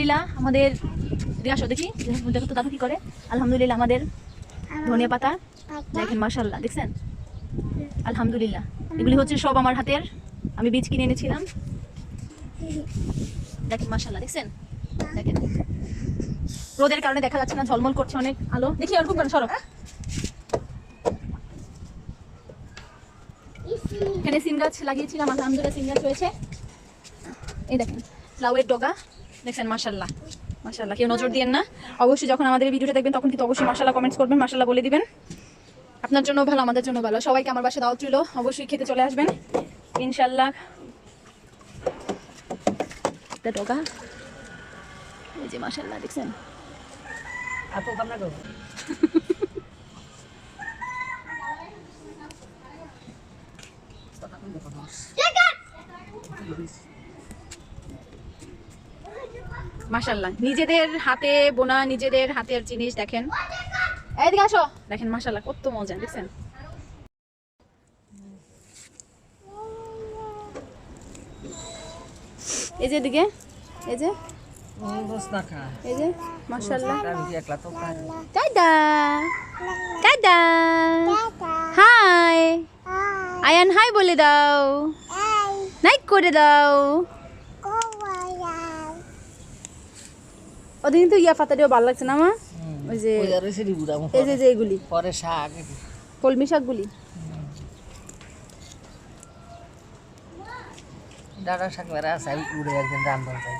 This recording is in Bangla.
আলহামদুলিল্লাহ আমাদের দিয়ে আসো দেখি, দেখো তো দাদু কি করে। আলহামদুলিল্লাহ আমাদের ধনিয়া পাতা দেখেন, মাশাআল্লাহ দেখছেন, আলহামদুলিল্লাহ। এগুলি হচ্ছে সব আমার হাতের, আমি বীজ কিনে এনেছিলাম। দেখেন মাশাআল্লাহ, দেখছেন, দেখেন রোদের কারণে দেখা যাচ্ছে না, ঝলমল করছে অনেক আলো। দেখি আর খুব সরব। এখানে সিম গাছ লাগিয়েছিলাম, আলহামদুলিল্লাহ সিম গাছ হয়েছে। এই দেখেন লাউয়ের ডগা, দেখছেন মাশাআল্লাহ মাশাআল্লাহ। কেউ নজর দিয়েন না, অবশ্যই যখন আমাদের ভিডিওটা দেখবেন তখন কিন্তু অবশ্যই মাশাআল্লাহ কমেন্টস করবেন, মাশাআল্লাহ বলে দিবেন। আপনার জন্য ভালো, আমাদের জন্য ভালো। সবাইকে আমার বাসায় দাওয়াত রইল, অবশ্যই খেতে চলে আসবেন ইনশাআল্লাহ। একটা ডগা, এই যে মাশাআল্লাহ দেখছেন। আপু কামনা করো। মাশাআল্লাহ নিজেদের হাতে বোনা, নিজেদের হাতের জিনিস দেখেন। এইদিকে আসো, দেখেন মাশাআল্লাহ কত মজা, দেখছেন। এই যে এদিকে, এই যে এই যে মাশাআল্লাহ। দাদা দাদা হাই, আয়ান হাই বলে দাও, নাইক করে দাও। ওদিন তো ইয়া পাতা দিয়েও ভালো লাগছে না মা, ওই যে এই যে এগুলি পরে শাক, কলমি শাকগুলি, ডাটা শাক মেরা আছে, উড়ে একদিন রান্ধন চাই।